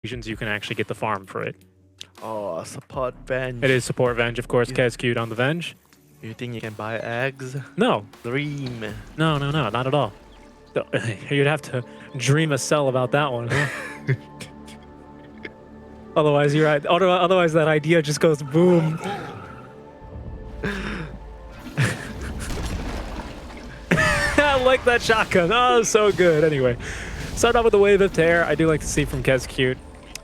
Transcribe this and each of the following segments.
you can actually get the farm for it. Oh, support Venge. It is support Venge, of course. Kescute on the Venge. You think you can buy eggs? No. Dream. No, not at all. You'd have to dream a cell about that one. Huh? Otherwise, you're right. Otherwise, that idea just goes boom. I like that shotgun. Oh, so good. Anyway, start off with the Wave of Terror. I do like to see from Kescute.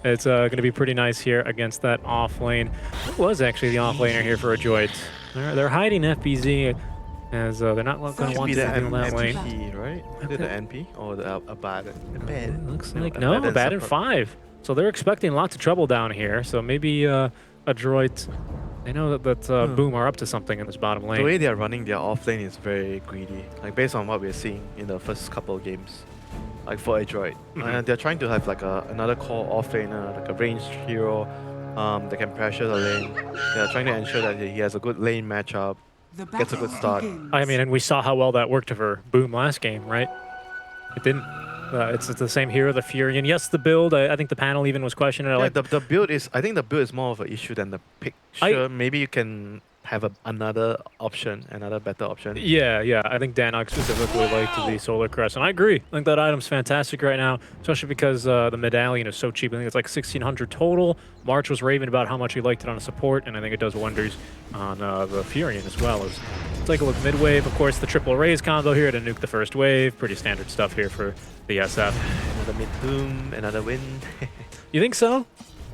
It's going to be pretty nice here against that off lane. Who was actually the off laner here for Adroit? They're hiding FBZ as they're not going to want to handle that lane. NP, right? Is it the NP or the Abaddon? Looks like no, Abaddon 5. So they're expecting lots of trouble down here. So maybe Adroit, they know that Boom are up to something in this bottom lane. The way they are running their off lane is very greedy. Like based on what we're seeing in the first couple of games. Like for Adroit. They're trying to have like another core off laner, like a ranged hero that can pressure the lane. They're trying to ensure that he has a good lane matchup, gets a good start. I mean, and we saw how well that worked for Boom last game, right? It didn't. It's the same hero, the Fury, and yes, the build. I think the panel even was questioning. Yeah, like the build is. I think the build is more of an issue than the picture. Maybe you can have another option, another better option. Yeah. I think Danok specifically liked the Solar Crest, and I agree. I think that item's fantastic right now, especially because the medallion is so cheap. I think it's like 1,600 total. March was raving about how much he liked it on a support, and I think it does wonders on the Furion as well. Let's take a look mid-wave. Of course, the triple raise combo here to nuke the first wave. Pretty standard stuff here for the SF. Another mid-doom, another win. You think so?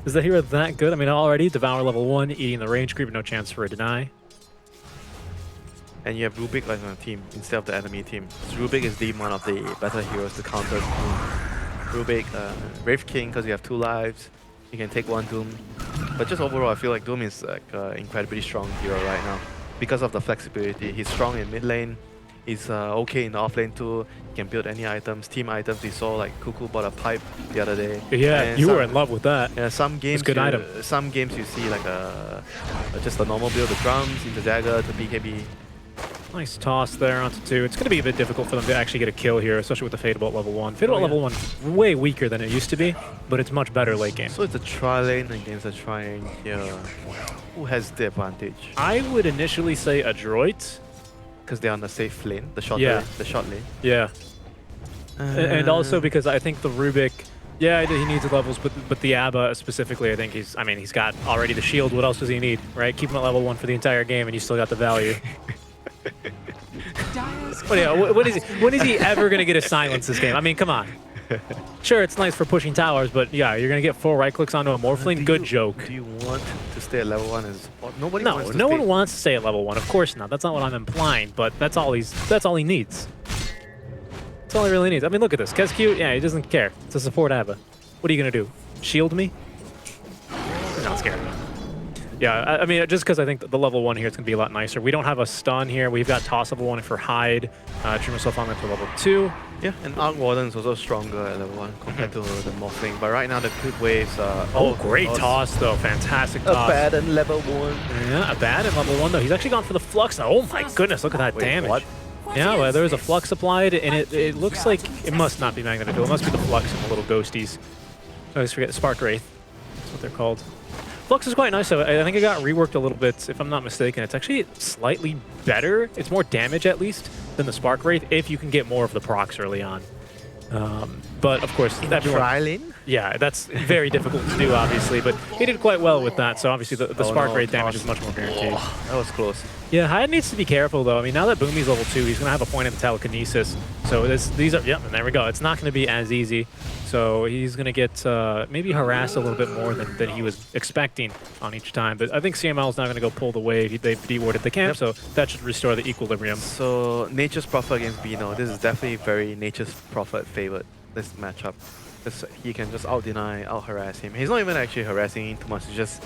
Is the hero that good? I mean, already Devour level 1, eating the range creep, no chance for a deny. And you have Rubik like on the team instead of the enemy team. So Rubik is the one of the better heroes to counter Doom. Rubik, Wraith King, because you have 2 lives. You can take 1 Doom. But just overall, I feel like Doom is like incredibly strong hero right now. Because of the flexibility. He's strong in mid lane. He's okay in the off lane too. He can build any items, team items. We saw like Cuckoo bought a pipe the other day. Yeah, and you were in love with that. Yeah, some games. It's a good item. Some games you see like just a normal build, the drums, into dagger, to BKB. Nice toss there onto 2. It's going to be a bit difficult for them to actually get a kill here, especially with the Fade Bolt level 1. Fade Bolt level 1 way weaker than it used to be, but it's much better late game. So it's a tri lane against a trying here. Who has the advantage? I would initially say Adroit. Because they're on the safe lane, the short yeah. lane. The short lane. Yeah. And also because I think the Rubik, yeah, he needs the levels, but the Abba specifically, I think he's got already the shield. What else does he need, right? Keep him at level 1 for the entire game, and you still got the value. But yeah, when is he ever going to get a silence this game? I mean, come on. Sure, it's nice for pushing towers, but yeah, you're going to get 4 right clicks onto a Morphling? Good joke. Do you want to stay at level 1 as support? Nobody wants to no one wants to stay at level 1. Of course not. That's not what I'm implying, but that's all he needs. That's all he really needs. I mean, look at this. Kescute, yeah, he doesn't care. It's a support Abba. What are you going to do? Shield me? He's not scared of me. Yeah, I mean, just because I think the level 1 here is going to be a lot nicer. We don't have a stun here. We've got toss level 1 for hide. Trim myself on for level 2. Yeah, and Arc Warden is also stronger at level 1 compared to the Morphling. But right now, the quick waves are... Oh, great toss, though. Fantastic toss. Abaddon level 1. Yeah, Abaddon level 1, though. He's actually gone for the Flux. Oh, my goodness. Look at that damage. What? Yeah, well, there was a Flux applied, and it looks like it must not be Magnetic Duel. It must be the Flux and the little ghosties. I always forget. Spark Wraith. That's what they're called. Flux is quite nice, though. I think it got reworked a little bit, if I'm not mistaken. It's actually slightly better. It's more damage, at least, than the Spark Wraith, if you can get more of the procs early on. But, of course, everyone... Yeah, that's very difficult to do, obviously, but he did quite well with that, so obviously the Spark Wraith damage is much more guaranteed. Oh, that was close. Yeah, Hyde needs to be careful, though. I mean, now that Boomy's level 2, he's going to have a point in the telekinesis. So these are, yep, and there we go. It's not going to be as easy. So he's going to get maybe harassed a little bit more than he was expecting on each time. But I think CML is not going to go pull the wave. They've dewarded the camp, so that should restore the equilibrium. So Nature's Prophet against Bino. This is definitely very Nature's Prophet favored, this matchup. He can just out-deny, out-harass him. He's not even actually harassing him too much. He's just...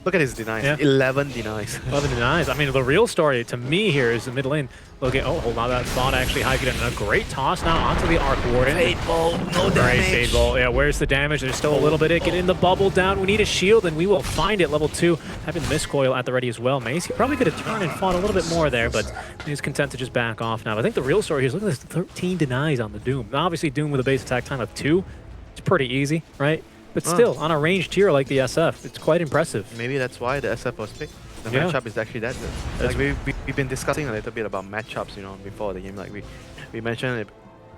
Look at his denies. Yeah. 11 denies. 11 denies. I mean, the real story to me here is the mid lane. Look at, oh, hold on, that thought actually hiking in a great toss now onto the Arc Warden. Fade Bolt, no damage. Great Fade Bolt. Yeah, where's the damage? There's still a little bit. Getting the bubble down. We need a shield, and we will find it. Level 2, having the Miscoil at the ready as well. Mace, he probably could have turned and fought a little bit more there, but he's content to just back off now. I think the real story here is look at this 13 denies on the Doom. Now, obviously, Doom with a base attack time of 2. It's pretty easy, right? But still, on a ranged hero like the SF, it's quite impressive. Maybe that's why the SF was picked. The Yeah. matchup is actually that good. Like we've been discussing a little bit about matchups, you know, before the game. Like we mentioned it,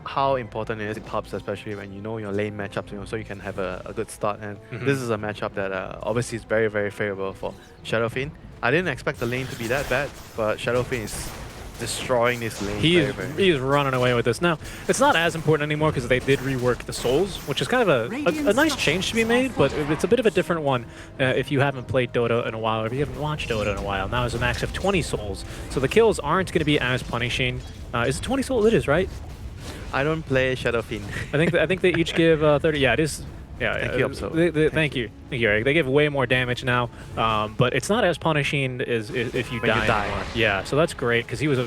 how important it is in pubs, especially when you know your lane matchups, you know, so you can have a good start. And this is a matchup that obviously is very, very favorable for Shadowfiend. I didn't expect the lane to be that bad, but Shadowfiend is destroying this lane. He is running away with this. Now, it's not as important anymore because they did rework the souls, which is kind of a nice change to be made, but it's a bit of a different one if you haven't played Dota in a while, or if you haven't watched Dota in a while. Now there's a max of 20 souls, so the kills aren't going to be as punishing. Is it 20 souls? It is, right? I don't play Shadowfiend. I think they each give 30. Yeah, it is. Yeah, thank you, thank you, Eric. They give way more damage now, but it's not as punishing as if you die. Yeah, so that's great because he was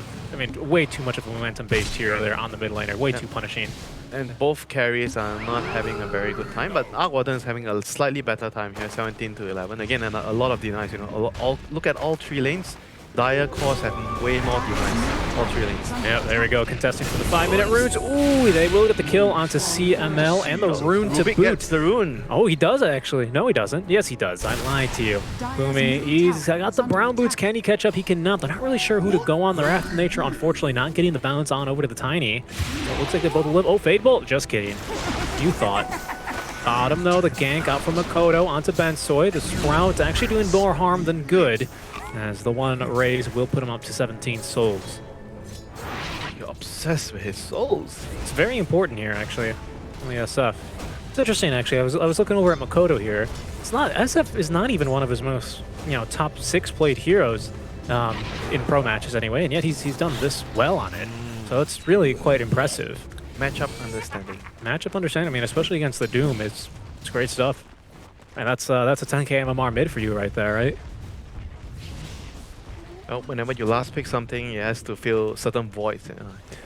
way too much of a momentum-based hero there on the mid laner, way too punishing. And both carries are not having a very good time, but Arc Warden is having a slightly better time here, 17 to 11. Again, and a lot of denies. You know, look at all 3 lanes. Dire Cores have way more denies, all 3 lanes. Yeah, there we go, contesting for the 5-minute runes. Ooh, they will get the kill onto CML and the rune to boot. Gets the rune. Oh, he does actually. No, he doesn't. Yes, he does. I lied to you. Boomy, he's got the brown boots. Can he catch up? He cannot. They're not really sure who to go on. The Wrath of Nature, unfortunately, not getting the balance on over to the Tiny. So it looks like they both live. Oh, Fade Bolt. Just kidding. You thought. Got him, though. The gank out from Makoto onto Bensoy. The Sprout's actually doing more harm than good, as the one raise will put him up to 17 souls. You're obsessed with his souls. It's very important here, actually, on the SF. It's interesting, actually. I was looking over at Makoto here. It's not SF is not even one of his most top 6 played heroes in pro matches anyway, and yet he's done this well on it. So it's really quite impressive. Matchup understanding. Matchup understanding. I mean, especially against the Doom, it's great stuff. And that's a 10k MMR mid for you right there, right? Well, whenever you last pick something, it has to fill certain voids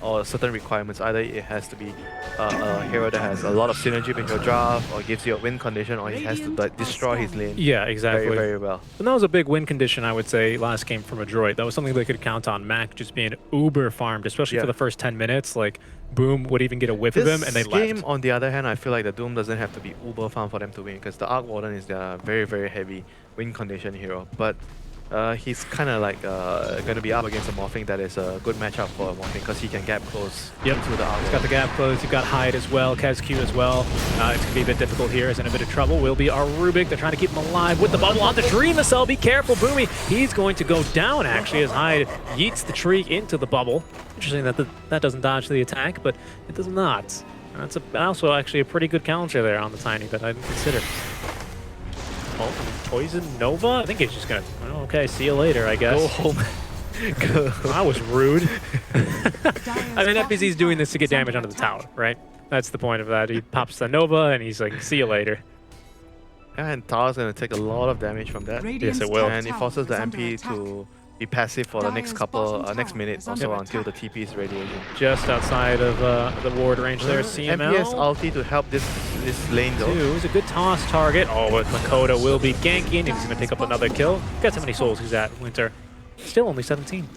or certain requirements. Either it has to be a hero that has a lot of synergy with your draft, or gives you a win condition, or he has to destroy his lane. Yeah, exactly. Very, very well. And that was a big win condition, I would say, last game from Adroit. That was something they could count on. Mac just being uber farmed, especially for the first 10 minutes. Like, Boom would even get a whiff of him, and they left. This game, on the other hand, I feel like the Doom doesn't have to be uber farm for them to win, because the Arc Warden is their very, very heavy win condition hero. But he's kind of like going to be up against a Morphing that is a good matchup for a Morphing, because he can gap close to the Arc. He's got the gap close. You've got Hyde as well, KezQ as well. It's going to be a bit difficult here. He's in a bit of trouble. Will be our Rubik. They're trying to keep him alive with the bubble on the Dream Cell. Be careful, Boomy. He's going to go down, actually, as Hyde yeets the tree into the bubble. Interesting that that doesn't dodge the attack, but it does not. That's also actually a pretty good counter there on the Tiny that I didn't consider. Oh, Poison Nova? I think he's just gonna, okay, see you later, I guess. Go home. Go. That was rude. I mean, FBZ's doing this to get damage onto the tower, right? That's the point of that. He pops the Nova and he's like, see you later. Yeah, and Tower's gonna take a lot of damage from that. Yes, it will. And it forces the MP to be passive for the next minute or so until the TP is ready again. Just outside of the ward range there, CML. MPS ulti to help this lane though. It's a good toss target. Oh, but Makoto will be ganking. He's going to pick up another kill. Guess how many souls he's at, Winter? Still only 17.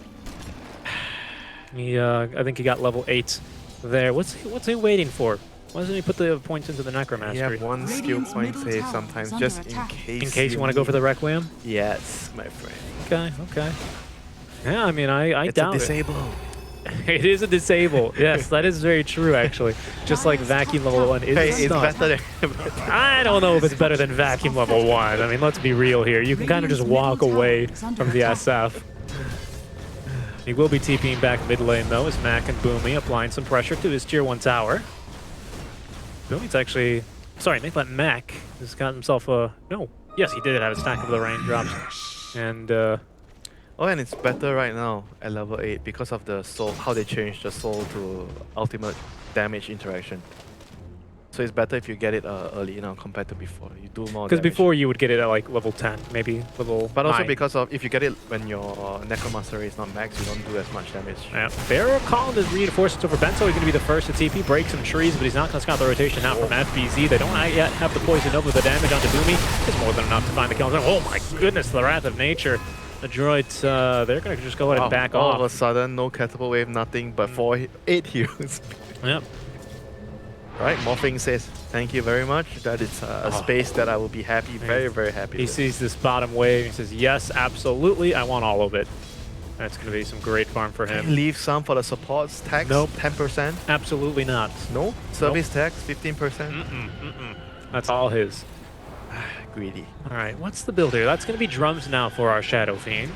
I think he got level 8 there. What's he waiting for? Why doesn't he put the points into the Necromastery? You have one skill point save sometimes, just in case. In case you want to go for the Requiem? Yes, my friend. Okay. Yeah, I mean, I doubt it. It's a disable. It is a disable. Yes, that is very true, actually. Just like Vacuum level 1 is it's better than I don't know if it's better than Vacuum level 1. I mean, let's be real here. You can kind of just walk away from the SF. He will be TPing back mid lane, though, as Mac and Boomy applying some pressure to his tier 1 tower. Boomy's actually... Sorry, make that Mac has got himself a... No. Yes, he did have a stack of the raindrops. And and it's better right now at level 8 because of the soul, how they changed the soul to ultimate damage interaction. So it's better if you get it early now compared to before. You do more damage. Because before you would get it at like level 10, maybe level But also 9. because of if you get it when your Necromancer is not max, you don't do as much damage. Yeah. Barrel Column is reinforced over Benso. He's going to be the first to TP, break some trees, but he's not going to scout the rotation out from FBZ. They don't yet have the poison over the damage onto Boomy. It's more than enough to find the kill. Oh my goodness, the Wrath of Nature. Adroit, they're going to just go ahead and back all off. All of a sudden, no catapult wave, nothing but 8 heals. Yep. Right, Morphing says, Thank you very much. That is a space that I will be happy, very, very happy He with. sees this bottom wave. He says, yes, absolutely. I want all of it. That's going to be some great farm for him. Leave some for the supports tax, Nope. 10%. Absolutely not. No? Service tax, 15%. That's all his. Greedy. All right, what's the build here? That's going to be drums now for our Shadow Fiend.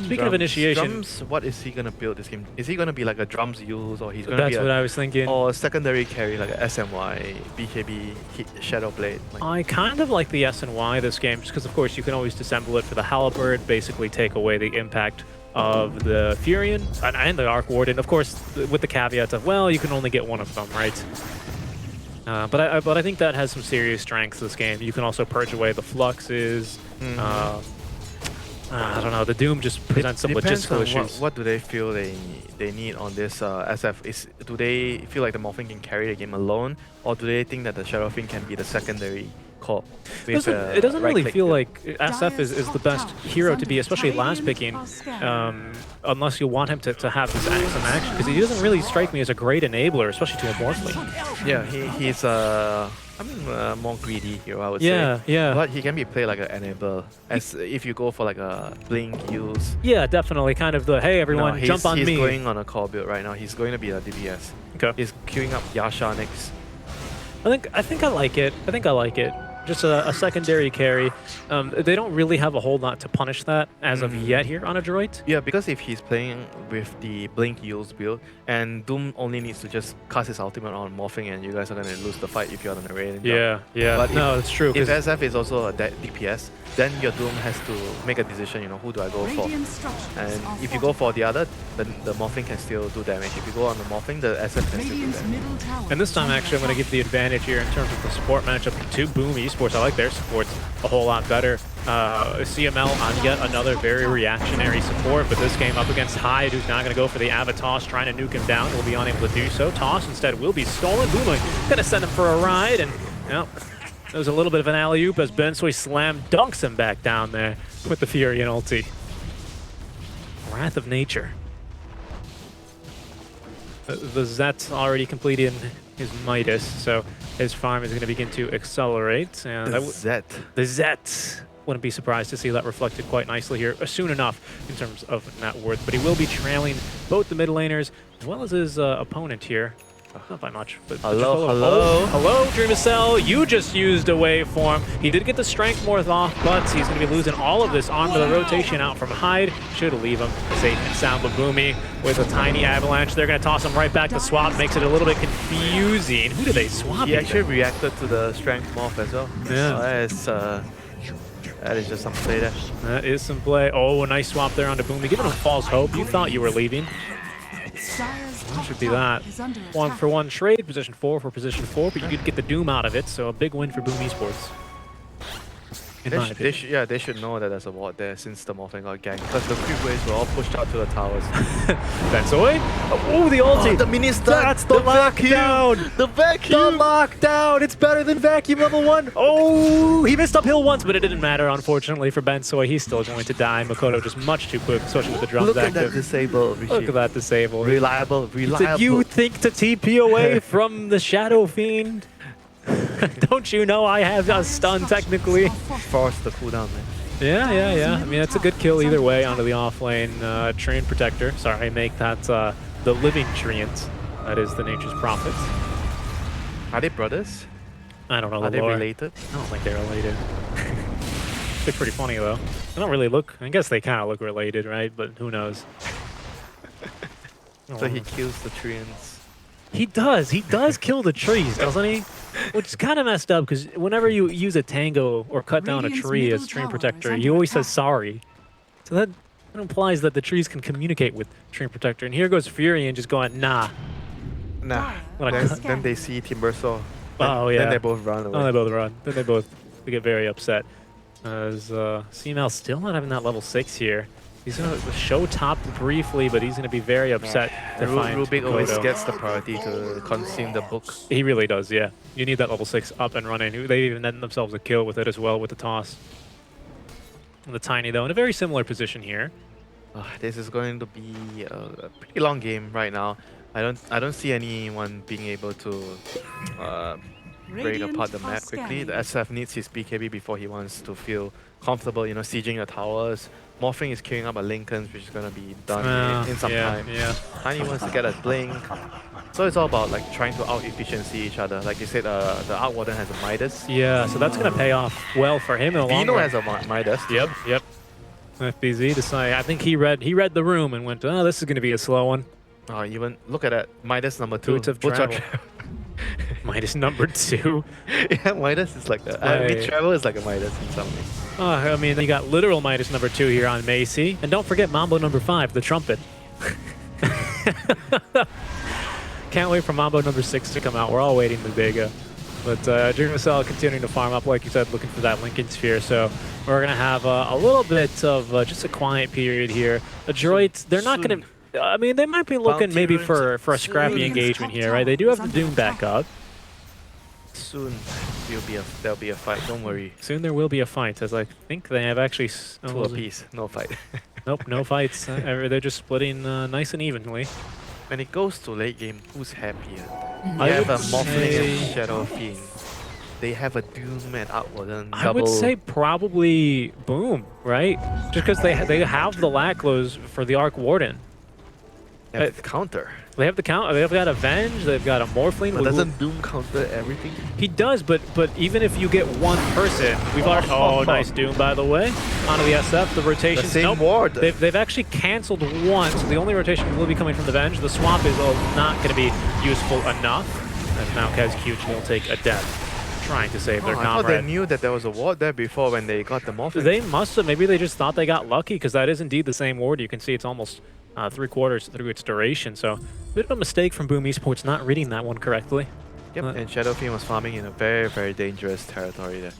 Speaking of initiation, Drums, what is he gonna build this game? Is he gonna be like a drums use, or he's gonna that's be what I was thinking. or a secondary carry like a SMY, BKB, Shadow Blade? Like, I kind of like the S&Y this game, just because, of course, you can always disassemble it for the Halberd, basically take away the impact of the Furion and the Arc Warden. Of course, with the caveats of, well, you can only get one of them, right? But I think that has some serious strengths, this game. You can also purge away the Fluxes. I don't know, the Doom just presents some logistical issues. What do they feel they need on this SF? Do they feel like the Morphin can carry the game alone, or do they think that the Shadow Fiend can be the secondary core? It doesn't really feel like SF is the best hero to be, especially last picking, unless you want him to have this some action, because he doesn't really strike me as a great enabler, especially to a Morphling. Yeah, he's more greedy hero, I would Yeah, say. yeah. But he can be played like an enabler, as if you go for like a blink use. Yeah, definitely. Kind of the, hey, everyone, jump on me. He's going on a core build right now. He's going to be a DPS. Okay. He's queuing up Yasha next. I think I like it. I think I like it. Just a secondary carry. They don't really have a whole lot to punish that as of yet here on Adroit. Yeah, because if he's playing with the Blink Use build, and Doom only needs to just cast his ultimate on Morphing, and you guys are going to lose the fight if you're on the raid. Yeah, yeah. But no, it's true. If SF is also a DPS, then your Doom has to make a decision, who do I go for? And if you go for the other, then the Morphing can still do damage. If you go on the Morphing, the SF can still do damage. And this time, actually, I'm going to give the advantage here in terms of the support matchup to Boom Esports. I like their supports a whole lot better. CML on yet another very reactionary support, but this game up against Hyde, who's not going to go for the Avatoss, trying to nuke him down, will be unable to do so. Toss instead will be stolen. Boom going to send him for a ride, and there was a little bit of an alley-oop as Bensoy slam dunks him back down there with the Furion ulti. Wrath of Nature. The Zet's already completed his Midas, so his farm is going to begin to accelerate. And The Zet. The Zet. Wouldn't be surprised to see that reflected quite nicely here soon enough in terms of net worth. But he will be trailing both the mid laners as well as his opponent here. Not by much, but hello, Dreamcell. You just used a waveform. He did get the strength morph off, but he's going to be losing all of this arm to the rotation out from Hyde. Should leave him safe and sound, but Boomy with a tiny avalanche. They're going to toss him right back to swap. Makes it a little bit confusing. Who do they swap? He actually reacted to the strength morph as well. Yeah. So that is just some play there. That is some play. Oh, a nice swap there onto Boomy. Giving him false hope. You thought you were leaving. Should be that. 1-for-1 trade, position 4 for position 4, but you did get the Doom out of it, so a big win for Boom Esports. They should know that there's a ward there since the Morphing got ganked, because the creep waves were all pushed out to the towers. Bensoy? Oh, the ulti! The mini stun! That's the lockdown! The vacuum! The lockdown! It's better than vacuum level 1! Oh, he missed uphill once, but it didn't matter, unfortunately, for Bensoy. He's still going to die. Makoto just much too quick, especially with the drums Look active. at that disable, Rishi. Look at that disable. Reliable. Did you think to TP away from the Shadow Fiend? Don't you know I have a stun technically? Force the cooldown, man. Yeah. I mean, it's a good kill either way onto the offlane Treant Protector. Sorry, I make that the living Treant. That is the Nature's Prophet. Are they brothers? I don't know. Are they lore. related? I don't think they're related. They're pretty funny though. They don't really look. I guess they kind of look related, right? But who knows? So he kills the Treants. He does kill the trees, doesn't he? Which is kind of messed up, because whenever you use a tango or cut down a tree as Treant Protector, he always says sorry. So that implies that the trees can communicate with Treant Protector. And here goes Furion just going, nah. Nah. Then they see Timbersaw. Oh, yeah. Then they both run away. Oh, they both run. Then they get very upset. As CML still not having that level 6 here. He's going to show top briefly, but he's going to be very upset to find Rubik always Makoto. gets the priority to consume the book. He really does, yeah. You need that level 6 up and running. They even end themselves a kill with it as well with the toss. And the Tiny, though, in a very similar position here. This is going to be a pretty long game right now. I don't see anyone being able to break apart the map quickly. The SF needs his BKB before he wants to feel comfortable, you know, sieging the towers. Morphing is queuing up a Lincoln, which is gonna be done in some time. Yeah. Tiny wants to get a blink. So it's all about like trying to out-efficiency each other. Like you said, the Arc Warden has a Midas. Yeah, so that's gonna pay off well for him in the long Vino run. has a Midas. Yep. FBZ decided. I think he read the room and went, oh, this is gonna be a slow one. Oh, even look at that. Midas number 2. Boots of travel. Midas number 2. Yeah, Midas is like a... I mean, travel is like a Midas in some ways. I mean, you got literal Midas number 2 here on Macy. And don't forget Mambo number 5, the trumpet. Can't wait for Mambo number 6 to come out. We're all waiting the big. But Dreamcell continuing to farm up, like you said, looking for that Lincoln Sphere. So we're going to have a little bit of just a quiet period here. Adroit, they're not going to... I mean, they might be looking maybe for a scrappy engagement here, right? They do have the Doom back up. Soon there'll be a fight, don't worry. Soon there will be a fight, as I think they have actually... Two apiece, no fight. Nope, no fights. They're just splitting nice and evenly. When it goes to late game, who's happier? I You have a would Morphling say- and Shadow Fiend. They have a Doom and Arc Warden. I would say probably Boom, right? Just because they have the Lacklows for the Arc Warden. They have the counter. They have the count. They've got Avenge. They've got a Morphling. But doesn't Doom counter everything? He does, but even if you get one person, we've already. Oh, nice Doom, by the way. Onto the SF. The rotation. The same ward. They've actually canceled one, so the only rotation will be coming from the Venge. The swap is not going to be useful enough. As now KazQ will take a death, trying to save their I thought comrade. they knew that there was a ward there before when they got the Morphling. They must have. Maybe they just thought they got lucky, because that is indeed the same ward. You can see it's almost 3/4 through its duration. So a bit of a mistake from Boom Esports not reading that one correctly. Yep, and Shadow Fiend was farming in a very, very dangerous territory there.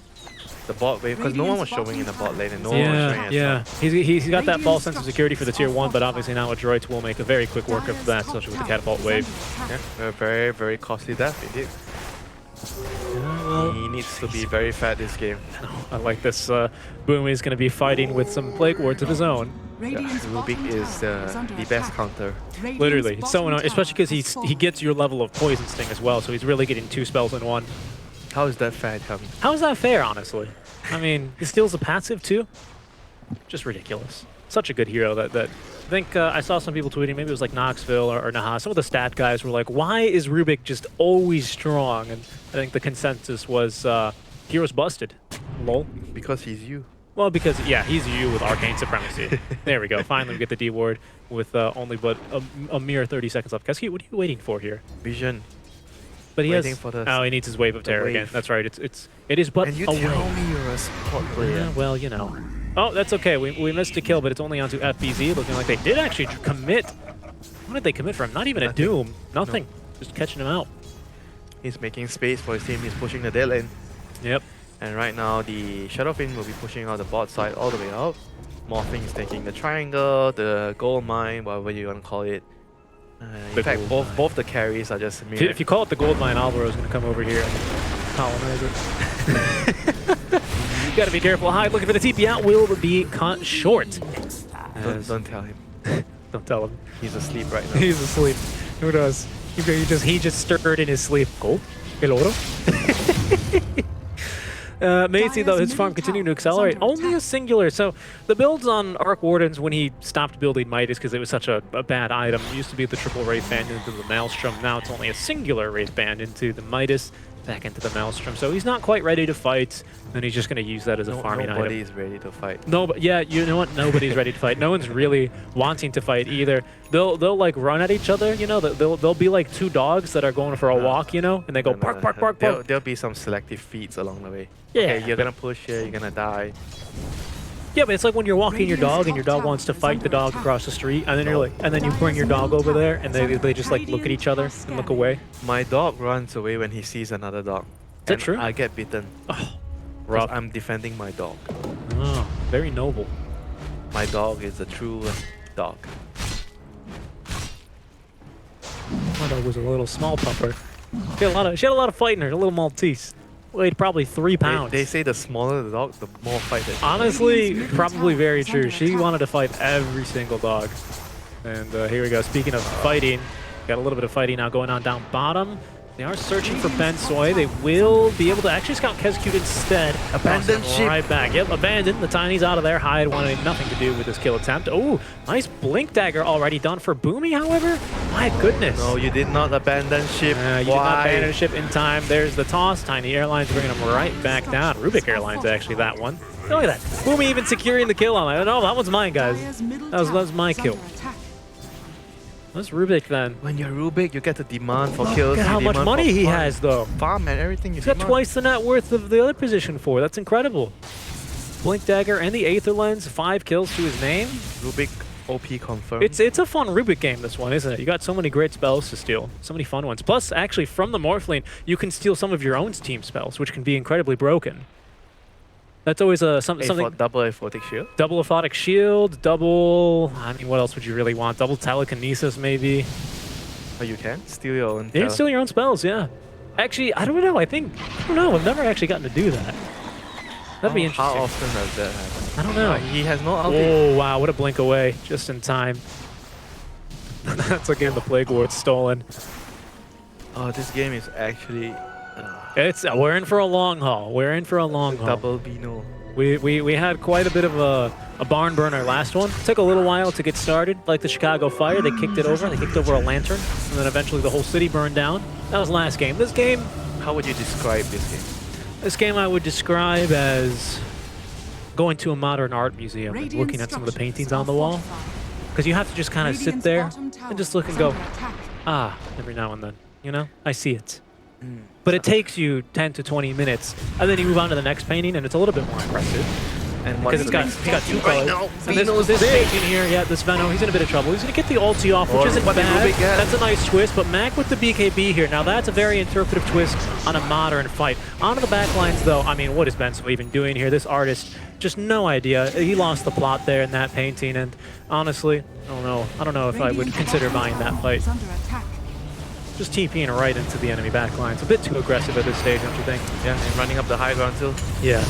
The bot wave, because no one was showing in the bot lane and no one was showing at top. He's got that false sense of security for the tier 1, but obviously now Adroit will make a very quick work of that, especially with the catapult wave. Yeah, a very, very costly death indeed. He needs to be very fat this game. I like this. Boom is going to be fighting with some Plague Wards of his own. Yeah, Rubik is the best counter. Literally, it's so annoying, especially because he gets your level of Poison Sting as well, so he's really getting 2 spells in one. How is that fair, Tommy? How is that fair, honestly? I mean, he steals a passive too? Just ridiculous. Such a good hero that I think I saw some people tweeting, maybe it was like Knoxville or Naha, some of the stat guys were like, why is Rubik just always strong? And I think the consensus was heroes busted. Lol. Because he's you. Well, because, yeah, he's you with Arcane Supremacy. There we go. Finally, we get the D ward with only but a mere 30 seconds left. Keski, what are you waiting for here? Vision. But he Waiting has... for the Oh, he needs his Wave of Terror wave. again. That's right. It is but And you a tell wave. me you're a support player. Yeah, well, you know. Oh, that's okay. We missed a kill, but it's only onto FBZ, looking like they did actually commit. What did they commit for him? Not even Nothing. a Doom. Nothing. No. Just catching him out. He's making space for his team. He's pushing the dead lane. Yep. And right now, the Shadow Fiend will be pushing out the bot side all the way out. Morphing is taking the triangle, the gold mine, whatever you want to call it. In fact, both the carries are just mere. If you call it the gold mine, Alvaro's going to come over here and colonize it. You got to be careful. Hyde looking for the TP out will be cut short. Don't tell him. Don't tell him. He's asleep right now. He's asleep. Who does? He just stirred in his sleep. Gold? Hello? Macy, though, his farm continuing to accelerate. Only a singular. So the builds on Arc Wardens when he stopped building Midas because it was such a bad item. It used to be the triple Wraith Band into the Maelstrom. Now it's only a singular Wraith Band into the Midas, back into the Maelstrom. So he's not quite ready to fight. Then he's just going to use that as a farming item. Nobody's ready to fight. No, but yeah, you know what? Nobody's ready to fight. No one's really wanting to fight either. They'll like run at each other, you know. They'll be like two dogs that are going for a walk, you know, and they go bark, bark, bark, bark. There'll be some selective feats along the way. Yeah. Okay, you're gonna push here, you're gonna die. Yeah, but it's like when you're walking your dog and your dog wants to fight the dog across the street, and then you're like, and then you bring your dog over there, and they just like look at each other and look away. My dog runs away when he sees another dog. Is that true? I get bitten. Oh, 'Cause rough. I'm defending my dog. Oh, very noble. My dog is a true dog. My dog was a little small pupper. She had a lot of fight in her, a little Maltese. Weighed probably 3 pounds. They say the smaller the dog, the more fight that she Honestly, probably very true. She wanted to fight every single dog. And here we go. Speaking of fighting, got a little bit of fighting now going on down bottom. They are searching for Ben Soy. They will be able to actually scout Kezcute instead. Abandon ship. Right back. Yep, abandoned. The Tiny's out of there. Hyde wanted nothing to do with this kill attempt. Oh, nice Blink Dagger already done for Boomy, however. My goodness. No, you did not abandon ship. You did not abandon ship in time. There's the toss. Tiny Airlines bringing them right back down. Rubik Airlines, actually, that one. Look at that. Boomy even securing the kill on that. No, that one's mine, guys. That was my kill. Let's Rubik then. When you're Rubik, you get to demand for kills. Look at how much money he has, though. Farm and everything. He's got twice the net worth of the other position for. That's incredible. Blink Dagger and the Aether Lens, 5 kills to his name. Rubik OP confirmed. It's a fun Rubik game, this one, isn't it? You got so many great spells to steal. So many fun ones. Plus, actually, from the Morphling, you can steal some of your own team spells, which can be incredibly broken. That's always something. Double aphotic shield. Double aphotic shield, double. I mean, what else would you really want? Double telekinesis, maybe. Oh, you can steal your own. You can steal your own spells, yeah. Actually, I don't know. I don't know. I've never actually gotten to do that. That'd be interesting. How often does that happen? I don't know. He has no ulti. Oh wow! What a blink away, just in time. That's again the Plague Ward stolen. Oh, this game is actually. We're in for a long haul. We're in for a long haul. Double Bino. We had quite a bit of a barn burner last one. Took a little while to get started. Like the Chicago Fire, they kicked it over. They kicked over a lantern, and then eventually the whole city burned down. That was last game. This game, how would you describe this game? This game I would describe as going to a modern art museum and looking at some of the paintings on the wall. Because you have to just kind of sit there and just look and go, ah, every now and then. You know, I see it. But it takes you 10 to 20 minutes, and then you move on to the next painting, and it's a little bit more impressive. And because it's got 2 colors. And this painting here, yeah, this Venom, he's in a bit of trouble. He's going to get the ulti off, which isn't bad. That's a nice twist, but Mac with the BKB here. Now that's a very interpretive twist on a modern fight. Onto the backlines, though, I mean, what is Benzo even doing here? This artist, just no idea. He lost the plot there in that painting, and honestly, I don't know if I would consider buying that fight. Just TPing right into the enemy backline. It's a bit too aggressive at this stage, don't you think? Yeah, and running up the high ground too. Yeah.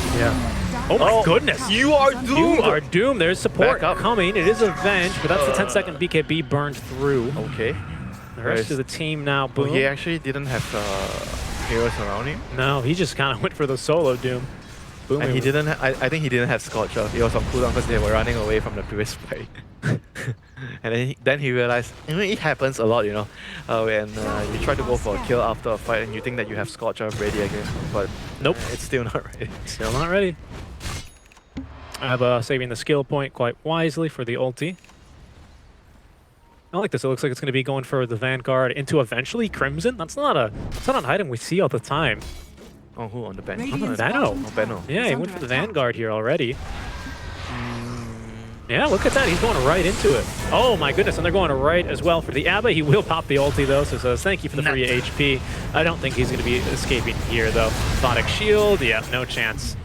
Oh my goodness! You are doomed! You are doomed. There's support coming. It is Avenge, but that's the 10-second BKB burned through. Okay. The rest of the team now, boom. Oh, he actually didn't have heroes around him. No, he just kind of went for the solo doom. Boom. And he didn't. I think he didn't have Scorcher. He was on cooldown because they were running away from the previous fight. And then he realized, it happens a lot, you know, when you try to go for a kill after a fight and you think that you have Scorcher ready again, but nope, it's still not ready. Still not ready. I have saving the skill point quite wisely for the ulti. I like this. It looks like it's going to be going for the Vanguard into eventually Crimson. That's not an item we see all the time. Oh, who on the bench? Beno. Oh, Beno. Yeah, he went for the Vanguard here already. Yeah, look at that. He's going right into it. Oh my goodness, and they're going right as well for the Abba. He will pop the ulti though, so says thank you for the free HP. I don't think he's going to be escaping here though. Phonic Shield, yeah, no chance.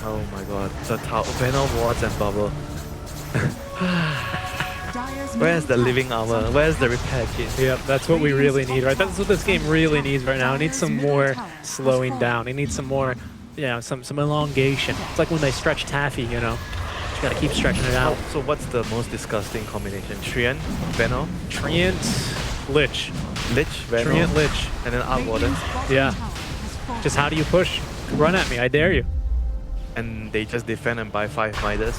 Oh my god, the Beno wards and bubble. Where's the living armor? Where's the repair kit? Yep, that's what we really need, right? That's what this game really needs right now. It needs some more slowing down. It needs some more, some elongation. It's like when they stretch taffy, you know. You gotta keep stretching it out. So what's the most disgusting combination? Treant, Beno? Treant, Lich. Lich, Beno? Treant, Lich. And then Arc Warden? Yeah. Just how do you push? Run at me, I dare you. And they just defend and buy 5 Midas.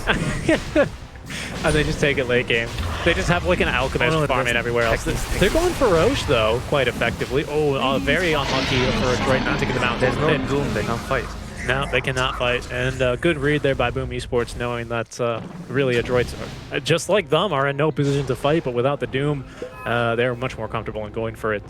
And they just take it late game. They just have like an alchemist farming everywhere else. They're going for Roche though, quite effectively. Oh, very unlucky for Adroit not to get them out. There's no Doom, they can't fight. No, they cannot fight. And good read there by Boom Esports, knowing that really Adroits, just like them, are in no position to fight, but without the Doom, they're much more comfortable in going for it.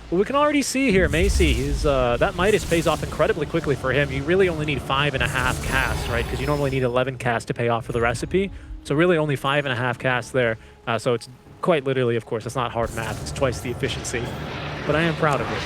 Well, we can already see here, Macy, that Midas pays off incredibly quickly for him. You really only need 5.5 casts, right? Because you normally need 11 casts to pay off for the recipe. So really only 5.5 casts there. So it's quite literally, of course, it's not hard math. It's twice the efficiency. But I am proud of it.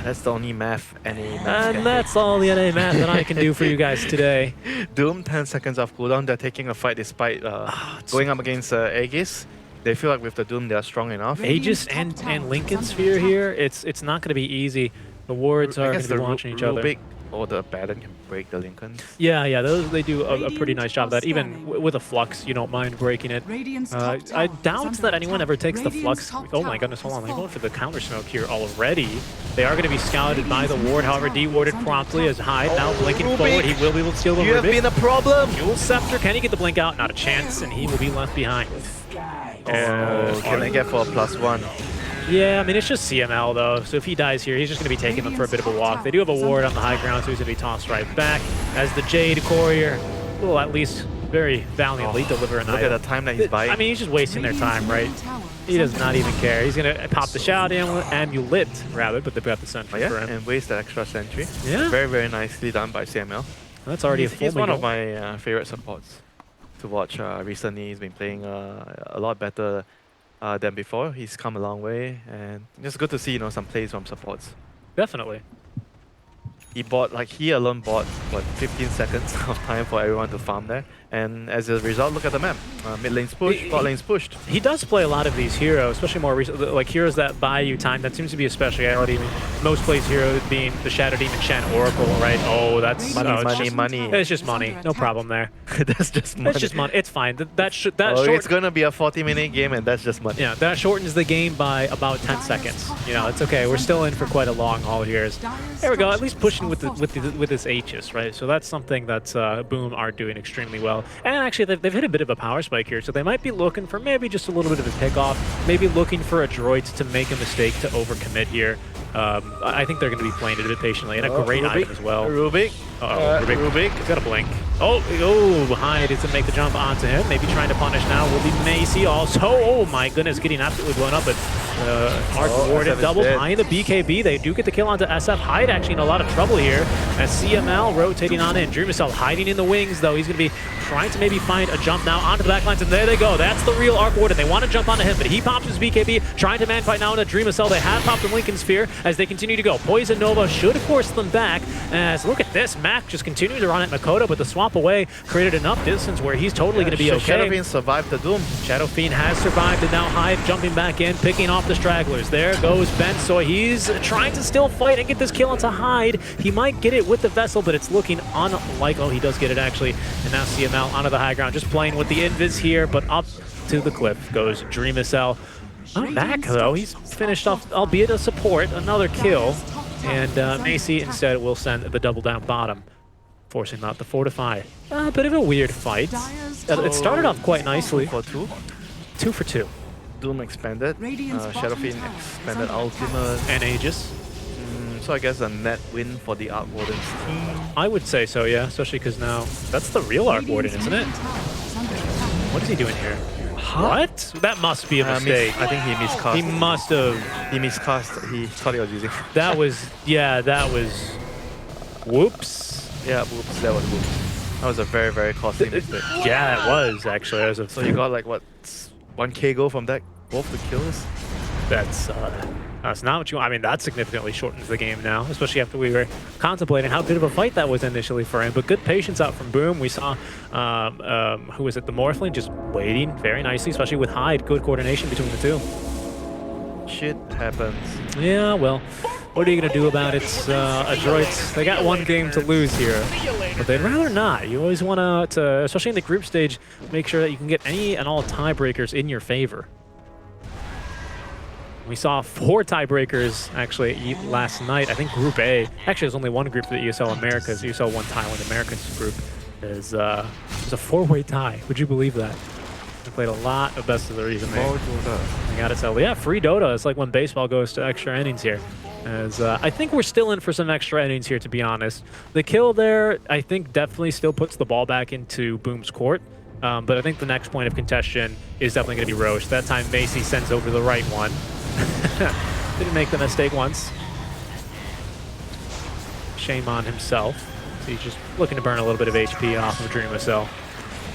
That's the only math NA math. And that's all the NA math that I can do for you guys today. Doom, 10 seconds off cooldown. They're taking a fight despite going up against Aegis. They feel like with the Doom, they're strong enough. Aegis and Lincoln Sphere here, it's not going to be easy. The wards are going to be launching each other. or the Abaddon can break the Lincolns. Yeah, they do a pretty nice job of that. Even with a Flux, you don't mind breaking it. I doubt that anyone ever takes the Flux. Oh my goodness, hold on. They're going for the counter smoke here already. They are going to be scouted by the Ward, however, de-warded promptly as Hyde now blinking forward. He will be able to steal the You have Rubik. been a problem! Dual Scepter, can he get the blink out? Not a chance, and he will be left behind. Can I get for a +1? Yeah, I mean, it's just CML, though, so if he dies here, he's just going to be taking them for a bit of a walk. They do have a ward on the high ground, so he's going to be tossed right back. As the Jade Courier will at least very valiantly deliver an Look item. at the time that he's buying. I mean, he's just wasting their time, right? He does not even care. He's going to pop the Shout Amulet, rather, but they've got the Sentry for him. And waste that extra Sentry. Yeah. Very, very nicely done by CML. That's already a full He's one of goal. my favorite supports to watch recently. He's been playing a lot better than before. He's come a long way, and it's good to see, you know, some plays from supports. Definitely. He alone bought, what, 15 seconds of time for everyone to farm there. And as a result, look at the map. Mid lane's pushed, bot lane's pushed. He does play a lot of these heroes, especially more recent, like heroes that buy you time. That seems to be a speciality. I mean, most plays hero being the Shadow Demon Shen Oracle, right? Oh, that's Money. It's just money. No problem there. That's just money. It's just money. It's fine. It's gonna be a 40-minute game, and that's just money. Yeah, that shortens the game by about 10 seconds. You know, it's okay. We're still in for quite a long haul here. There we go. At least pushing with this Aegis, right? So that's something that Boom are doing extremely well. And actually, they've hit a bit of a power spike here, so they might be looking for maybe just a little bit of a pickoff, maybe looking for Adroit to make a mistake to overcommit here. I think they're going to be playing it a bit patiently, and a great item as well. Rubik. Rubik. He's got a blink. Oh, Hyde is to make the jump onto him. Maybe trying to punish now will be Macy also. Oh my goodness, getting absolutely blown up, but Arc warded double behind the BKB. They do get the kill onto SF. Hyde actually in a lot of trouble here as CML rotating on in. Dreamcell hiding in the wings, though. He's going to be trying to maybe find a jump now onto the backlines, and there they go. That's the real Arc Warden. They want to jump onto him, but he pops his BKB, trying to man fight now into Dreamcell. They have popped the Lincoln Sphere as they continue to go. Poison Nova should force them back, as look at this. Mac just continuing to run at Makoto, but the swap away created enough distance where he's totally going to be okay. Shadow Fiend survived the Doom. Shadow Fiend has survived, and now Hyde jumping back in, picking off the stragglers. There goes Bensoy. He's trying to still fight and get this kill onto Hyde. He might get it with the Vessel, but it's looking unlikely. Oh, he does get it actually. And now CML onto the high ground, just playing with the invis here, but up to the cliff goes Dreamcell. Not back though. He's finished off, albeit a support, another kill. And Macy instead will send the double down bottom, forcing out the fortify. A bit of a weird fight. It started off quite nicely. 2 for 2. Doom expanded. Shadow Fiend expanded ultimate. And Aegis. So I guess a net win for the Arc Warden's team. I would say so, yeah. Especially because now that's the real Arc Warden, isn't it? What is he doing here? What? That must be a mistake. I think he miscast. He must have. He miscast. He thought he was using. That was, yeah, that was. Whoops. Yeah, whoops. That was whoops. That was a very, very costly mistake. Yeah, it was actually. So you got like what, 1K goal from that, both the kills? That's not what you want. I mean, that significantly shortens the game now, especially after we were contemplating how big of a fight that was initially for him. But good patience out from Boom. We saw, who was it, the Morphling, just waiting very nicely, especially with Hyde. Good coordination between the two. Shit happens. Yeah, well, what are you going to do about it? Adroit, they got one game to lose here, but they'd rather not. You always want to, especially in the group stage, make sure that you can get any and all tiebreakers in your favor. We saw 4 tiebreakers actually last night. I think Group A. Actually, there's only one group for the ESL Americas. ESL One Thailand Americas group is a 4-way tie. Would you believe that? They played a lot of best of the region there. I gotta tell. Yeah, free Dota. It's like when baseball goes to extra innings here. As I think we're still in for some extra innings here, to be honest. The kill there, I think, definitely still puts the ball back into Boom's court. But I think the next point of contention is definitely going to be Roche. That time, Macy sends over the right one. Didn't make the mistake once. Shame on himself. So he's just looking to burn a little bit of HP off of Dreamcell.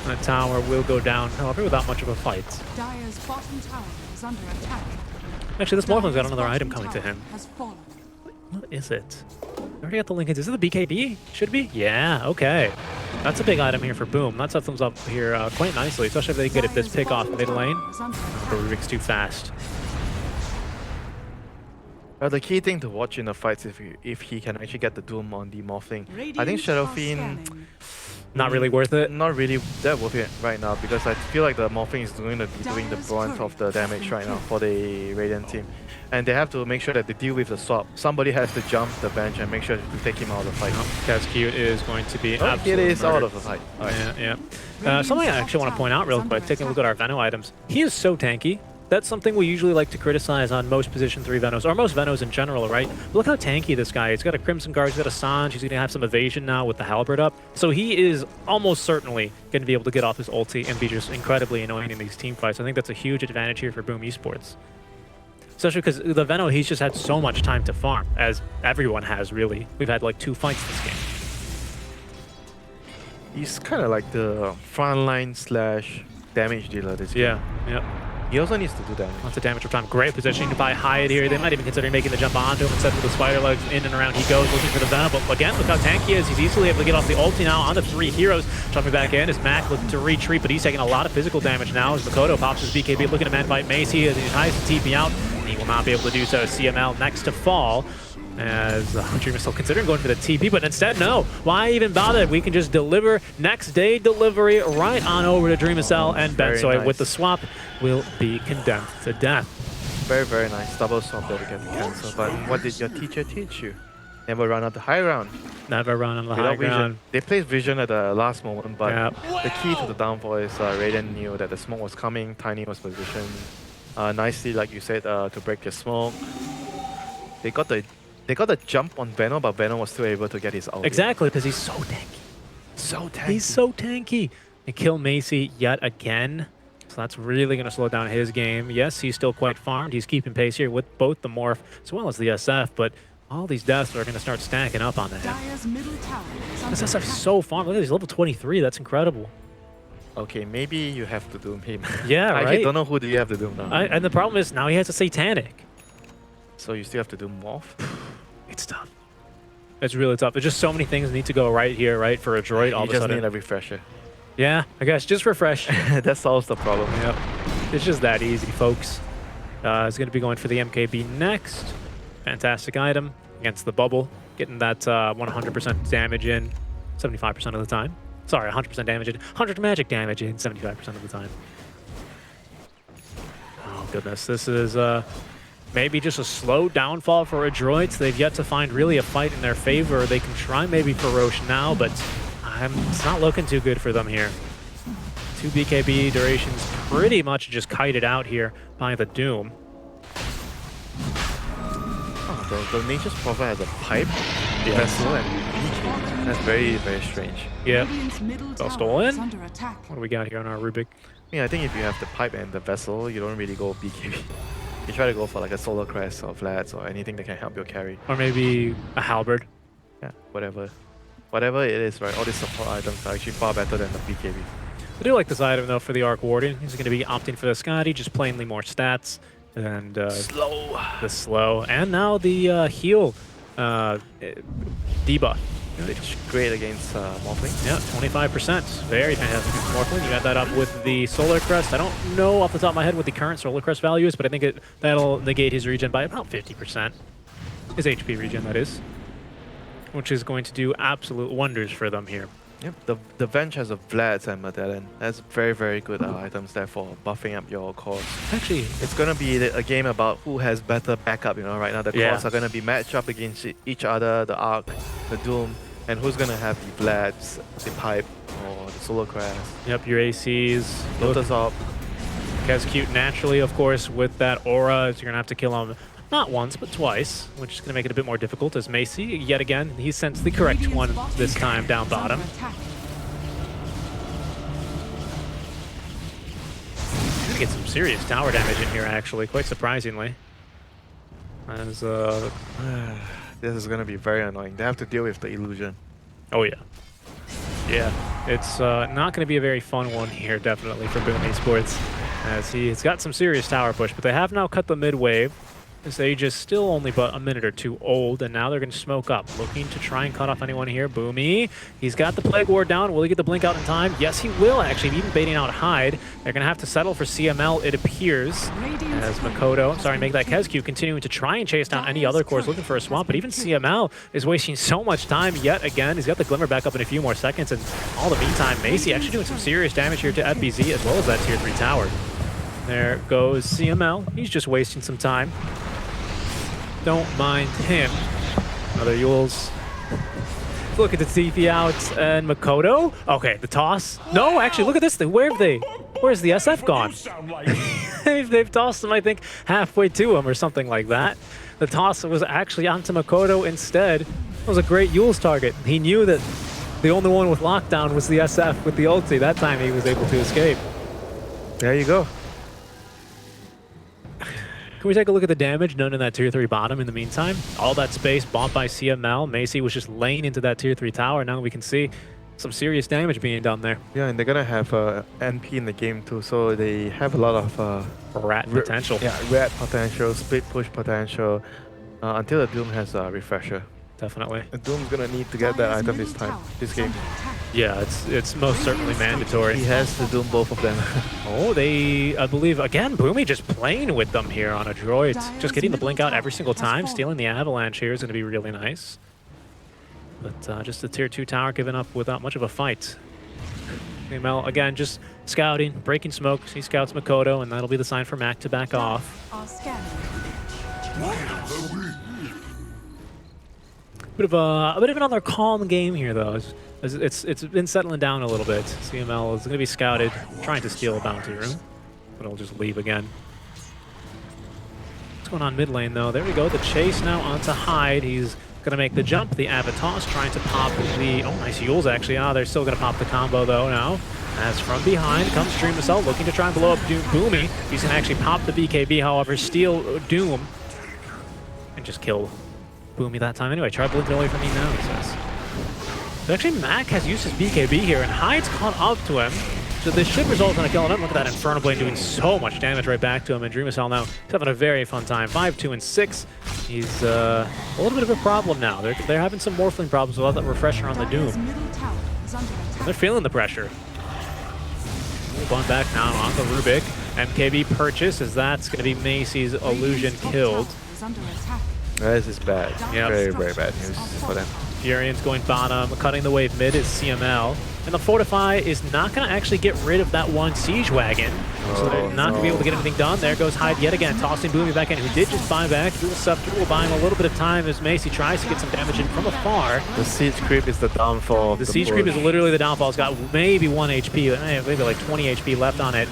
That tower will go down, however, without much of a fight. Dire's bottom tower is under attack. Actually, this Morphling's got another item coming to him. What is it? I already got the Lincolns. Is it the BKB? Should be? Yeah, okay. That's a big item here for Boom. That sets them up here quite nicely, especially if they get at this pick off mid lane. But Rubik's too fast. The key thing to watch in the fights is if he can actually get the Doom on the Morphling. I think Radiant Shadow are Fiend scanning. Not really worth it. not really that worth it right now because I feel like the Morphling is doing the Dyer's brunt of the courier has damage been right now killed. for the Radiant team. And they have to make sure that they deal with the swap. Somebody has to jump the bench and make sure to take him out of the fight. Cascute is going to be Oh, it absolutely is out murdered. of the fight. Alright. Yeah, yeah. Something I actually want to point out real quick, taking a look at our Veno items. He is so tanky. That's something we usually like to criticize on most position 3 Venos, or most Venos in general, right? But look how tanky this guy is. He's got a Crimson Guard, he's got a Sange, he's going to have some evasion now with the Halberd up. So he is almost certainly going to be able to get off his ulti and be just incredibly annoying in these team fights. I think that's a huge advantage here for Boom Esports. Especially because the Veno, he's just had so much time to farm, as everyone has, really. We've had like 2 fights this game. He's kind of like the frontline / damage dealer this game. Yeah. He also needs to do damage. Lots of damage for time. Great positioning by Hyatt here. They might even consider making the jump onto him instead with the spider legs in and around. He goes looking for the Venom. But again, look how tanky he is. He's easily able to get off the ulti now on the 3 heroes. Jumping back in is Mac looking to retreat, but he's taking a lot of physical damage now as Makoto pops his BKB looking to man fight Macy as he tries to TP out. He will not be able to do so. CML next to fall. As Dream is still considering going for the TP, but instead, no. Why even bother? We can just deliver next day delivery right on over to DreamSL, and Bensoy nice. with the swap will be condemned to death. Very, very nice. Double swap there to get the cancel. But what did your teacher teach you? Never run up the high ground. Never run on the high Without vision. ground. They placed vision at the last moment, but Yep. the key to the downfall is Raiden knew that the smoke was coming. Tiny was positioned nicely, like you said, to break the smoke. They got the jump on Venom, but Venom was still able to get his ult. Exactly, because he's so tanky. So tanky. He's so tanky. And kill Macy yet again. So that's really going to slow down his game. Yes, he's still quite farmed. He's keeping pace here with both the Morph as well as the SF, but all these deaths are going to start stacking up on him. Dyer's middle tower is under This SF is attack. so farmed. Look at this, level 23. That's incredible. Okay, maybe you have to doom him. Yeah, I actually right? don't know who do you have to doom now. And the problem is now he has a Satanic. So you still have to do Morph? It's tough. It's really tough. There's just so many things need to go right here, right, for Adroit all You of a just sudden. need a refresher. Yeah, I guess just refresh. That solves the problem. Yep. It's just that easy, folks. He's going to be going for the MKB next. Fantastic item against the bubble. Getting that 100% damage in 75% of the time. Sorry, 100% damage in. 100 magic damage in 75% of the time. Oh, goodness. This is maybe just a slow downfall for Adroit. They've yet to find really a fight in their favor. They can try maybe for Roche now, but it's not looking too good for them here. 2 BKB durations pretty much just kited out here by the Doom. Oh, the Nature's Prophet has a pipe, vessel, and BKB. That's very, very strange. Yep. Radiant's middle Well tower stolen. is under attack. What do we got here on our Rubik? Yeah, I think if you have the pipe and the vessel, you don't really go BKB. You try to go for like a Solar Crest or Flats or anything that can help your carry. Or maybe a Halberd. Yeah, whatever. Whatever it is, right? All these support items are actually far better than the BKB. I do like this item though for the Arc Warden. He's going to be opting for the Scotty, just plainly more stats. And Slow. the slow. And now the heal debuff. It's great against Morphling. Yeah, 25%. Very fantastic. Morphling, you got that up with the Solar Crest. I don't know off the top of my head what the current Solar Crest value is, but I think that'll negate his regen by about 50%. His HP regen, that is. Which is going to do absolute wonders for them here. Yep. The Venge has a Vlad and Medallion. That's very, very good items there for buffing up your cores. Actually, It's gonna be a game about who has better backup, you know, right now. The Yeah. cores are gonna be matched up against each other, the Arc, the Doom, and who's gonna have the Vlads, the Pipe, or the Solar Crest. yep, your ACs. Lotus Orb. Cascute naturally, of course, with that aura. You're going to have to kill him not once, but twice, which is going to make it a bit more difficult as Macy, yet again, he sensed the correct Radiant's one bottom this tower time down is under bottom. attack. He's going to get some serious tower damage in here, actually, quite surprisingly. As, This is gonna be very annoying. They have to deal with the illusion. oh yeah. Yeah, it's not going to be a very fun one here, definitely, for Boom Esports, as he's got some serious tower push, but they have now cut the mid wave. Sage is still only but a minute or two old, and now they're going to smoke up, looking to try and cut off anyone here. Boomy, he's got the Plague Ward down. Will he get the blink out in time? Yes, he will, actually, even baiting out Hyde. They're going to have to settle for CML, it appears, as Makoto, sorry, make that KezQ, continuing to try and chase down any other cores looking for a swamp, but even CML is wasting so much time yet again. He's got the Glimmer back up in a few more seconds, and all the meantime, Macy actually doing some serious damage here to FBZ, as well as that tier 3 tower. There goes CML. He's just wasting some time. Don't mind him. Another Yules. Look at the TP out and Makoto. Okay, the toss. No, actually, look at this thing. Where have they? Where's the SF gone? They've tossed him, I think, halfway to him or something like that. The toss was actually onto Makoto instead. It was a great Yules target. He knew that the only one with lockdown was the SF with the ulti. That time he was able to escape. There you go. Can we take a look at the damage done in that tier 3 bottom in the meantime? All that space bought by CML. Macy was just laying into that tier 3 tower. Now we can see some serious damage being done there. Yeah, and they're gonna have NP in the game too, so they have a lot of rat potential. Yeah, rat potential, split push potential, until the Doom has a refresher. Definitely. The Doom's gonna need to get that item this time, this game. Yeah, it's most certainly mandatory. He has to Doom both of them. Oh, I believe, again, Boomy just playing with them here on Adroit. Just getting the blink out every single time. Stealing the avalanche here is going to be really nice. But just the tier 2 tower given up without much of a fight. CML, again, just scouting, breaking smokes. He scouts Makoto, and that'll be the sign for Mac to back off. Bit of another calm game here, though. It's been settling down a little bit. CML is going to be scouted, trying to steal a bounty room, but it'll just leave again. What's going on mid lane, though? There we go. The chase now onto Hyde. He's going to make the jump. The Avatos trying to pop the... Oh, nice Yules, actually. They're still going to pop the combo, though, now. As from behind comes Dream Assault, looking to try and blow up Boomy. He's going to actually pop the BKB, however, steal Doom, and just kill Boomy that time. Anyway, try blinking away from me now, he says. But actually, Mac has used his BKB here, and Hyde's caught up to him. So this should result in a kill. And look at that Infernal Blade doing so much damage right back to him. And Dream Assault now is having a very fun time. 5, 2, and 6. He's a little bit of a problem now. They're having some Morphling problems without that refresher on the Doom. And they're feeling the pressure. Going back now on the Rubik. MKB purchase, as that's going to be Macy's illusion killed. This is bad. Yep. Very, very bad news for them. Furian's going bottom, cutting the wave mid is CML. And the Fortify is not going to actually get rid of that one Siege Wagon. So they're not going to be able to get anything done. There goes Hyde yet again, tossing Boomy back in, who did just buy back. Dual Scepter will buy him a little bit of time as Macy tries to get some damage in from afar. The Siege Creep is the downfall. The Siege Creep is literally the downfall. It's got maybe 1 HP, maybe like 20 HP left on it.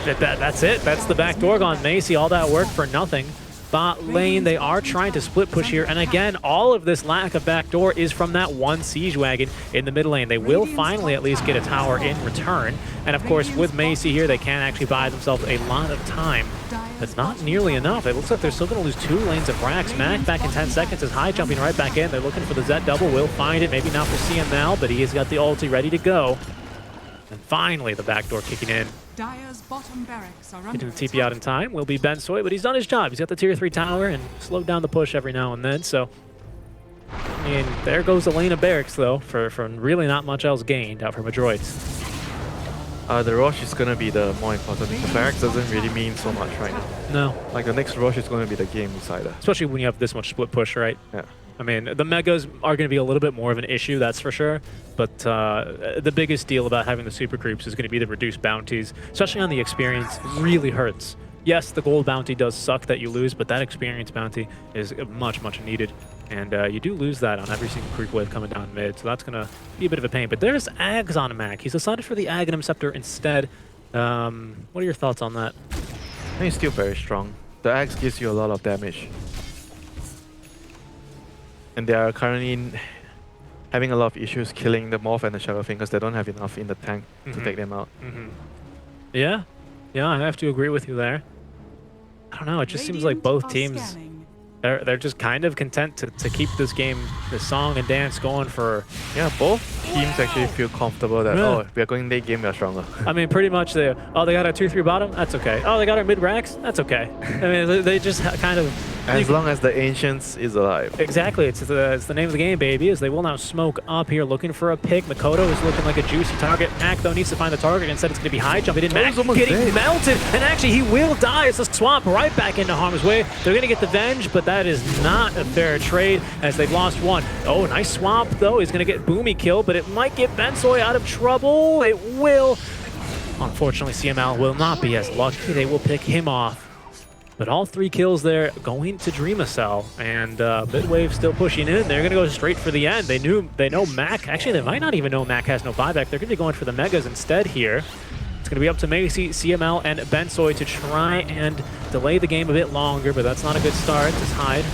That's it. That's the back door gone. Macy, all that work for nothing. Bot lane, they are trying to split push here, and again, all of this lack of backdoor is from that one Siege Wagon in the mid lane. They will finally at least get a tower in return, and of course, with Macy here, they can actually buy themselves a lot of time. That's not nearly enough. It looks like they're still going to lose 2 lanes of Rax. Mac back in 10 seconds is High jumping right back in. They're looking for the Z double, will find it, maybe not for CML, but he has got the ulti ready to go. And finally, the backdoor kicking in. Dire's bottom barracks are Getting the TP out in time will be Ben Soy, but he's done his job. He's got the tier 3 tower and slowed down the push every now and then. So, I mean, there goes the lane of barracks, though, for really not much else gained out from Adroit. The rush is going to be the more important. The barracks doesn't really mean so much right now. No. Like, the next rush is going to be the game decider. Especially when you have this much split push, right? Yeah. I mean, the megas are going to be a little bit more of an issue, that's for sure. But the biggest deal about having the super creeps is going to be the reduced bounties, especially on the experience. Really hurts. Yes, the gold bounty does suck that you lose, but that experience bounty is much, much needed. And you do lose that on every single creep wave coming down mid, so that's going to be a bit of a pain. But there's Ags on Mac. He's decided for the Aghanim Scepter instead. What are your thoughts on that? I think it's still very strong. The axe gives you a lot of damage. And they are currently having a lot of issues killing the Morph and the Shadowfinger because they don't have enough in the tank to take them out. Yeah, I have to agree with you there. I don't know, it just seems like both teams They're just kind of content to keep this game, this song and dance going for. Yeah, both teams actually feel comfortable that, Yeah. oh, we are going late game, we are stronger. I mean, pretty much they got a 2-3 bottom. That's okay. Oh, they got our mid racks. That's okay. I mean, they just kind of. As long as the Ancients is alive. Exactly, it's the name of the game, baby, as they will now smoke up here, looking for a pick. Makoto is looking like a juicy target. Mac, though, needs to find the target. Instead, it's going to be high jump. It didn't. Mac getting melted, and actually, he will die. It's a swap right back into harm's way. They're going to get the Venge, but that is not a fair trade, as they've lost one. Oh, nice swap, though. He's going to get Boomy killed, but it might get Bensoy out of trouble. It will. Unfortunately, CML will not be as lucky. They will pick him off. But all 3 kills there going to DreamAcell, and Midwave still pushing in. They're going to go straight for the end. They know Mac. Actually, they might not even know Mac has no buyback. They're going to be going for the Megas instead here. It's going to be up to Macy, CML, and Bensoy to try and delay the game a bit longer, but that's not a good start. Just hide.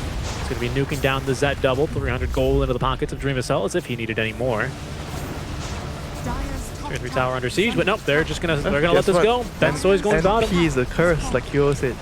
It's going to be nuking down the Zed double, 300 gold into the pockets of DreamAcell as if he needed any more. 3 tower under siege, but nope, they're gonna let this go. Bensoy's going bottom. NP is a curse, like Hero said.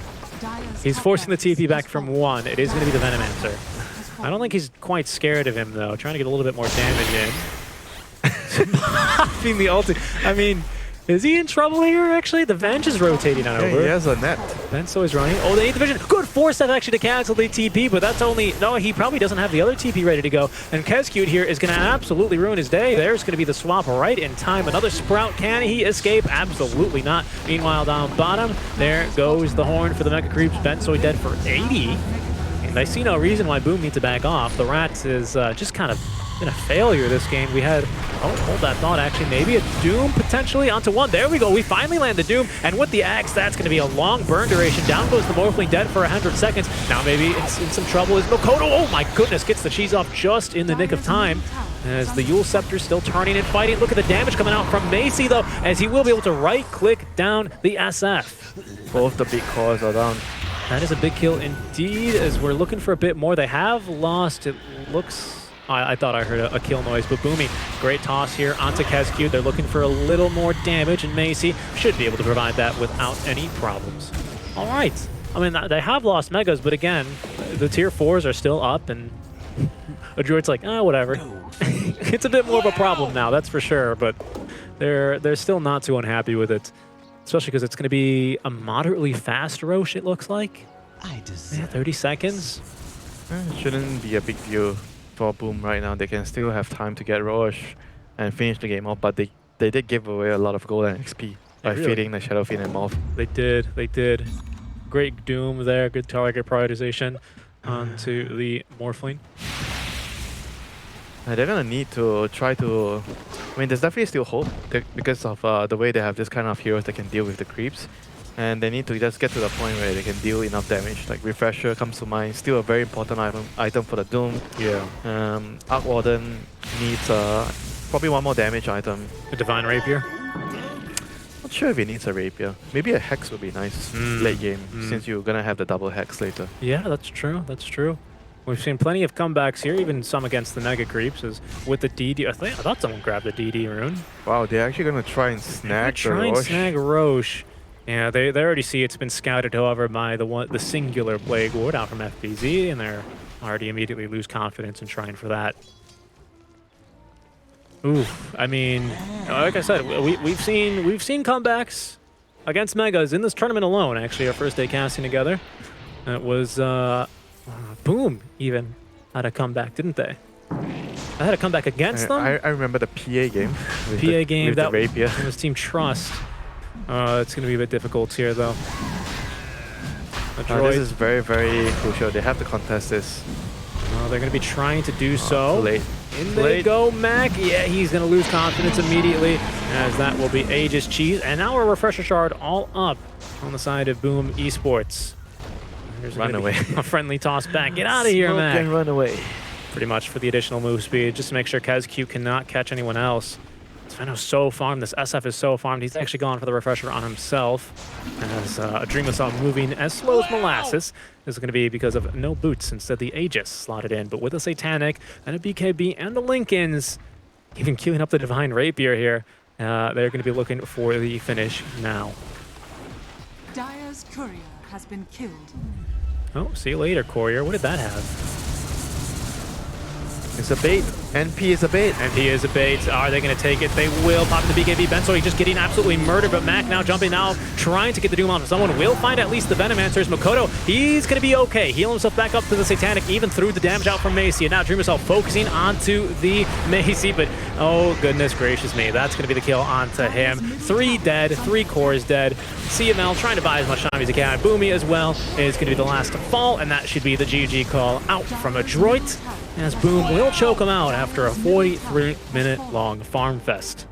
He's forcing the TP back from 1. It is going to be the Venomancer. I don't think he's quite scared of him, though. Trying to get a little bit more damage in. Popping the ulti. I mean, is he in trouble here, actually? The Venge is rotating on over. He has a net. Benso is running. Oh, they need the vision. Good force-step actually to cancel the TP, but that's only... No, he probably doesn't have the other TP ready to go. And Kezcute here is going to absolutely ruin his day. There's going to be the swap right in time. Another Sprout. Can he escape? Absolutely not. Meanwhile, down bottom, there goes the horn for the Mega Creeps. Bensoy dead for 80. And I see no reason why Boom needs to back off. The Rats is just kind of been a failure this game. We had, oh, hold that thought, actually, maybe a Doom potentially onto 1. There we go. We finally land the Doom, and with the Axe, that's going to be a long burn duration. Down goes the Morphling, dead for 100 seconds. Now maybe it's in some trouble is Makoto. Oh my goodness, gets the cheese off just in the nick of time, as the Yule Scepter still turning and fighting. Look at the damage coming out from Macy, though, as he will be able to right-click down the SF. Both the big cores are down. That is a big kill indeed, as we're looking for a bit more. They have lost, it looks... I thought I heard a kill noise, but Boomy, great toss here onto Kezcute. They're looking for a little more damage, and Macy should be able to provide that without any problems. All right. I mean, they have lost Megas, but again, the tier 4s are still up, and Adroit's like, whatever. It's a bit more of a problem now, that's for sure, but they're still not too unhappy with it, especially because it's going to be a moderately fast Roche, it looks like. Yeah, 30 seconds. It shouldn't be a big deal for Boom right now. They can still have time to get Roche and finish the game off, but they did give away a lot of gold and XP by feeding the Shadow Fiend and Moth. They did. Great Doom there, good target prioritization onto the Morphling. And they're gonna need to try to... I mean, there's definitely still hope because of the way they have this kind of heroes that can deal with the creeps. And they need to just get to the point where they can deal enough damage. Like Refresher comes to mind, still a very important item for the Doom. Yeah. Arc Warden needs probably one more damage item. A Divine Rapier? Not sure if he needs a Rapier. Maybe a Hex would be nice late game, since you're gonna have the double Hex later. Yeah, that's true. That's true. We've seen plenty of comebacks here, even some against the Mega Creeps, as with the DD. I thought someone grabbed the DD rune. Wow, they're actually gonna try and snag the Roche. Snag Roche. Yeah, they already see it's been scouted, however, by the singular Plague Ward out from FBZ, and they're already immediately lose confidence in trying for that. Oof, I mean, like I said, we've seen comebacks against Megas in this tournament alone. Actually, our first day casting together, it was Boom even had a comeback, didn't they? I had a comeback against them. I remember the PA game. With that the Rapier. was Team Trust. It's going to be a bit difficult here, though. This is very, very crucial. They have to contest this. They're going to be trying to do so. Too late. In they go, Mac. Yeah, he's going to lose confidence immediately, as that will be Aegis Cheese. And now a Refresher Shard all up on the side of Boom Esports. There's Run away. A friendly toss back. Get out of here, Smoke Mac. and run away. Pretty much for the additional move speed, just to make sure Kezcute cannot catch anyone else. Sveno's so farmed. This SF is so farmed. He's actually gone for the Refresher on himself. As DreamAcell moving as slow as molasses. This is going to be because of no boots. Instead, the Aegis slotted in. But with a Satanic and a BKB and the Lincolns, even queuing up the Divine Rapier here, they're going to be looking for the finish now. Dire's courier has been killed. Oh, see you later, Courier. What did that have? It's a bait. NP is a bait. NP is a bait. Are they going to take it? They will. Pop in the BKB. Benso just getting absolutely murdered, but Mac now jumping out, trying to get the Doom onto someone. Will find at least the Venom answers. Makoto, he's going to be okay. Heal himself back up to the Satanic, even through the damage out from Macy. And now Dream himself focusing onto the Macy, but oh, goodness gracious me. That's going to be the kill onto him. 3 dead, 3 cores dead. CML trying to buy as much time as he can. Boomy as well is going to be the last to fall, and that should be the GG call out from Adroit, as Boom will choke him out after a 43-minute long farm fest.